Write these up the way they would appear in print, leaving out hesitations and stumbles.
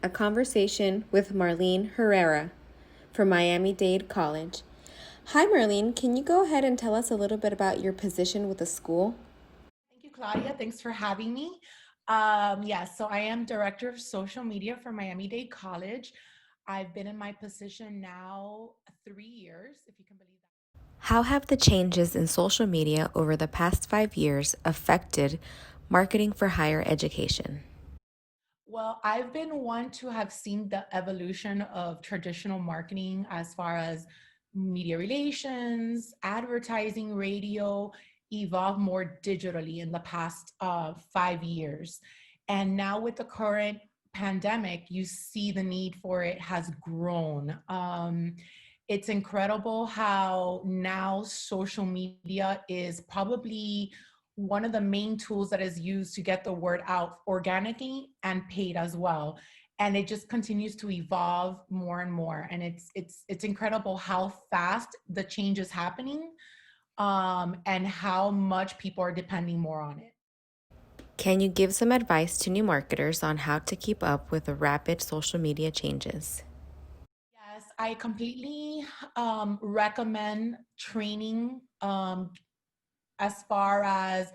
a conversation with Marlene Herrera from Miami-Dade College. Hi, Marlene. Can you go ahead and tell us a little bit about your position with the school? Thank you, Claudia. Thanks for having me. Yes, so I am Director of Social Media for Miami-Dade College. I've been in my position now 3 years, if you can believe that. How have the changes in social media over the past 5 years affected marketing for higher education? Well, I've been one to have seen the evolution of traditional marketing as far as media relations, advertising, radio, evolve more digitally in the past 5 years. And now with the current pandemic, you see the need for it has grown. It's incredible how now social media is probably one of the main tools that is used to get the word out organically and paid as well. And it just continues to evolve more and more. And it's incredible how fast the change is happening, and how much people are depending more on it. Can you give some advice to new marketers on how to keep up with the rapid social media changes? Yes, I completely recommend training, as far as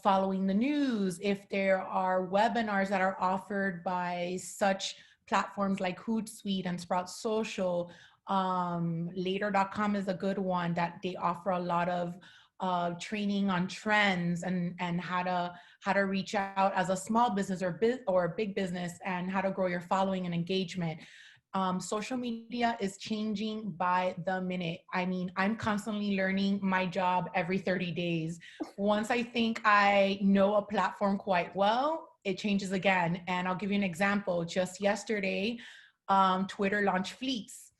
following the news. If there are webinars that are offered by such platforms like Hootsuite and Sprout Social, later.com is a good one that they offer a lot of training on trends and how to reach out as a small business or a big business, and how to grow your following and engagement. Social media is changing by the minute. I mean, I'm constantly learning my job every 30 days. Once I think I know a platform quite well, it changes again. And I'll give you an example. Just yesterday, Twitter launched Fleets.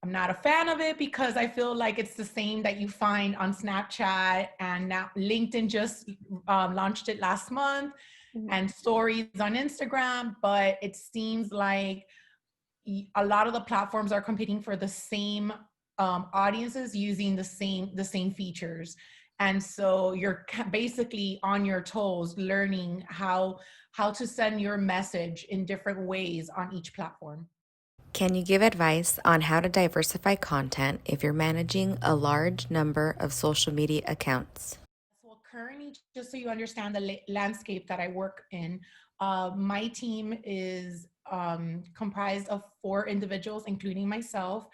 I'm not a fan of it because I feel like it's the same that you find on Snapchat, and now LinkedIn just launched it last month, and stories on Instagram. But it seems like a lot of the platforms are competing for the same audiences using the same features, and so you're basically on your toes learning how to send your message in different ways on each platform. Can you give advice on how to diversify content if you're managing a large number of social media accounts? Well, currently, just so you understand the landscape that I work in, my team is comprised of 4 individuals, including myself,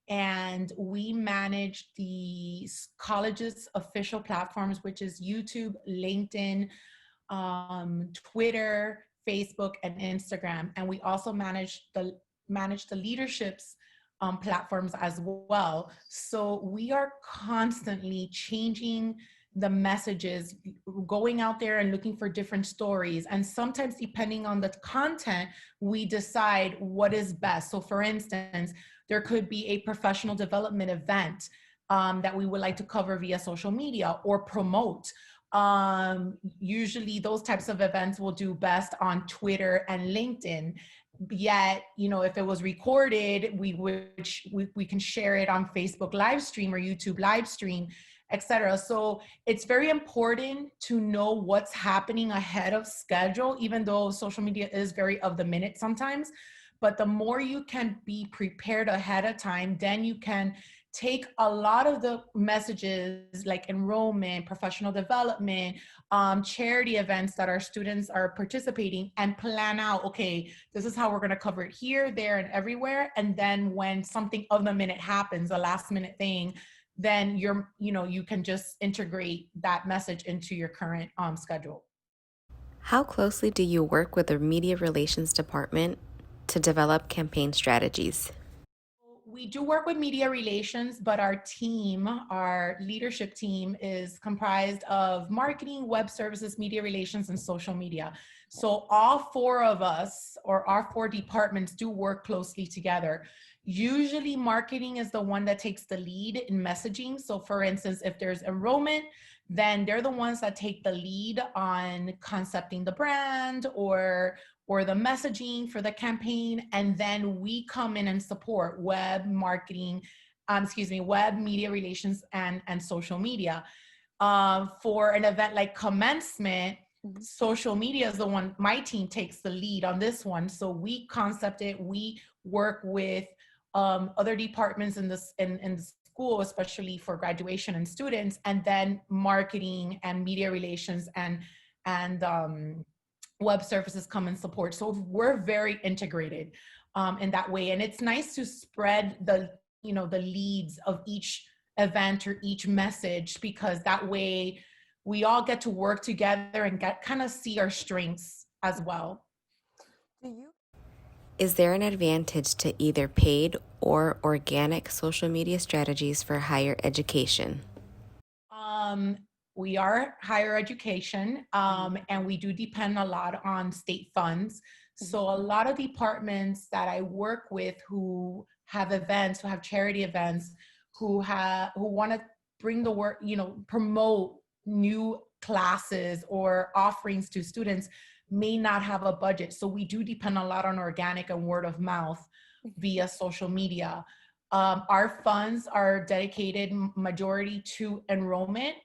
and we manage the college's official platforms, which is YouTube, LinkedIn, Twitter, Facebook, and Instagram. And we also manage the leadership's platforms as well. So we are constantly changing the messages, going out there and looking for different stories. And sometimes, depending on the content, we decide what is best. So, for instance, there could be a professional development event that we would like to cover via social media or promote. Usually, those types of events will do best on Twitter and LinkedIn. Yet, if it was recorded, we can share it on Facebook live stream or YouTube live stream, etc. So it's very important to know what's happening ahead of schedule, even though social media is very of the minute sometimes. But the more you can be prepared ahead of time, then you can take a lot of the messages like enrollment, professional development, charity events that our students are participating, and plan out, okay, this is how we're going to cover it here, there, and everywhere. And then when something of the minute happens, a last minute thing, then you can just integrate that message into your current schedule. How closely do you work with the media relations department to develop campaign strategies? We do work with media relations, but our leadership team is comprised of marketing, web services, media relations, and social media. So all 4 of us, or our 4 departments, do work closely together. Usually marketing is the one that takes the lead in messaging. So for instance, if there's enrollment, then they're the ones that take the lead on concepting the brand or the messaging for the campaign. And then we come in and support web marketing, web media relations and social media. For an event like commencement, social media is the one, my team takes the lead on this one. So we concept it, we work with other departments in in the school, especially for graduation and students, and then marketing and media relations and web services come and support. So we're very integrated in that way. And it's nice to spread the leads of each event or each message, because that way we all get to work together and get kind of see our strengths as well. Is there an advantage to either paid or organic social media strategies for higher education? Um, we are higher education, and we do depend a lot on state funds. So a lot of departments that I work with who have events, who have charity events, who want to bring the work, promote new classes or offerings to students, may not have a budget. So we do depend a lot on organic and word of mouth via social media. Our funds are dedicated majority to enrollment,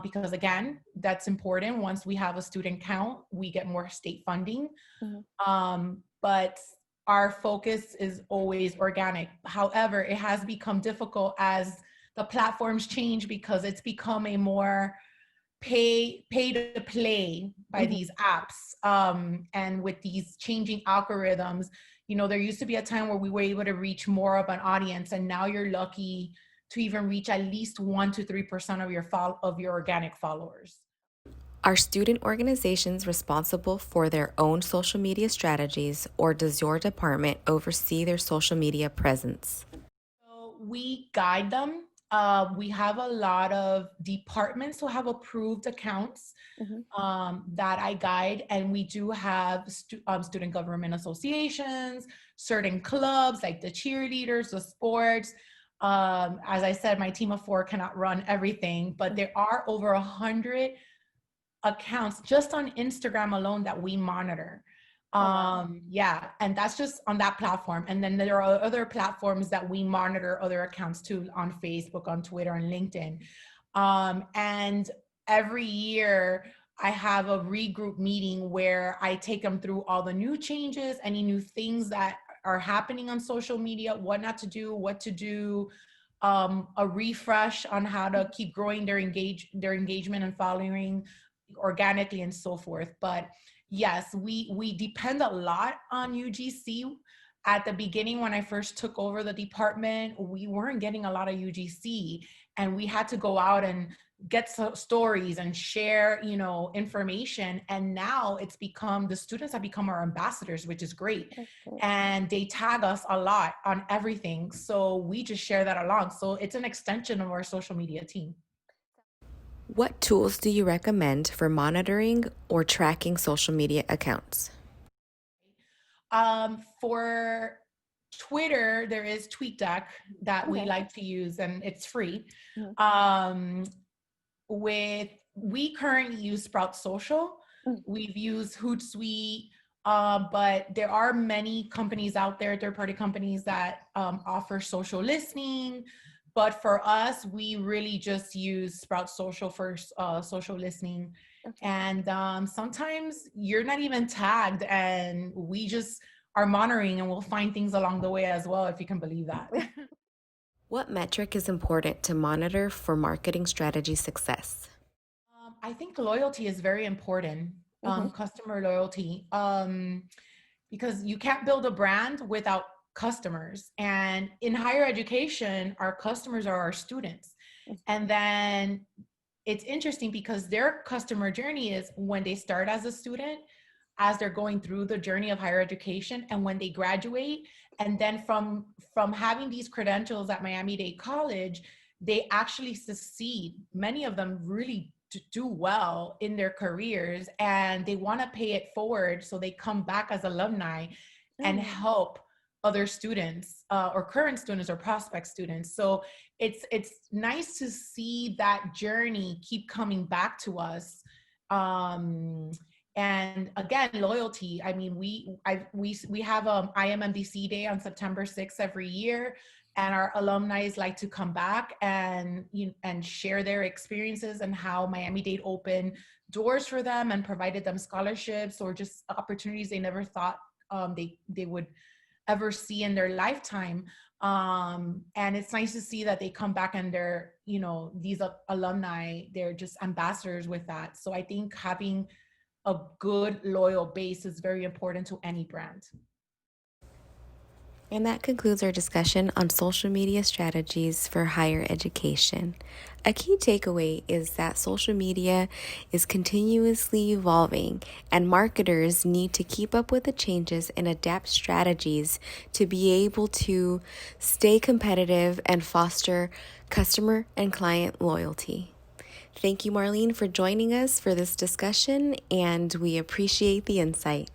because again, that's important. Once we have a student count, we get more state funding. But our focus is always organic. However, it has become difficult as the platforms change, because it's become a more pay to play by these apps, and with these changing algorithms. There used to be a time where we were able to reach more of an audience, and now you're lucky to even reach at least 1 to 3% of your organic followers. Are student organizations responsible for their own social media strategies, or does your department oversee their social media presence? So we guide them. We have a lot of departments who have approved accounts that I guide, and we do have student government associations, certain clubs like the cheerleaders, the sports. As I said, my team of 4 cannot run everything, but there are over 100 accounts just on Instagram alone that we monitor. Yeah, and that's just on that platform. And then there are other platforms that we monitor other accounts too, on Facebook, on Twitter, and LinkedIn. And every year I have a regroup meeting where I take them through all the new changes, any new things that are happening on social media, what not to do, what to do, a refresh on how to keep growing their engagement and following organically and so forth. But yes, we depend a lot on UGC. At the beginning, when I first took over the department, we weren't getting a lot of UGC, and we had to go out and get stories and share, information. And now it's become, the students have become our ambassadors, which is great. And they tag us a lot on everything. So we just share that along. So it's an extension of our social media team. What tools do you recommend for monitoring or tracking social media accounts? For Twitter, there is TweetDeck that we like to use, and it's free. Um, we currently use Sprout Social. We've used Hootsuite, but there are many companies out there, third-party companies that offer social listening. But for us, we really just use Sprout Social for social listening. And sometimes you're not even tagged, and we just are monitoring, and we'll find things along the way as well, if you can believe that. What metric is important to monitor for marketing strategy success? I think loyalty is very important, customer loyalty, because you can't build a brand without customers. And in higher education, our customers are our students. And then it's interesting because their customer journey is when they start as a student, as they're going through the journey of higher education, and when they graduate. And then from having these credentials at Miami-Dade College, they actually succeed. Many of them really do well in their careers, and they want to pay it forward, so they come back as alumni and help other students, or current students or prospect students. So it's nice to see that journey keep coming back to us. And again, loyalty. I mean, we have IMMDC Day on September 6th every year. and our alumni like to come back and share their experiences and how Miami-Dade opened doors for them and provided them scholarships or just opportunities they never thought they would ever see in their lifetime. And it's nice to see that they come back and they're, these alumni, they're just ambassadors with that. So I think having a good, loyal base is very important to any brand. And that concludes our discussion on social media strategies for higher education. A key takeaway is that social media is continuously evolving, and marketers need to keep up with the changes and adapt strategies to be able to stay competitive and foster customer and client loyalty. Thank you, Marlene, for joining us for this discussion, and we appreciate the insight.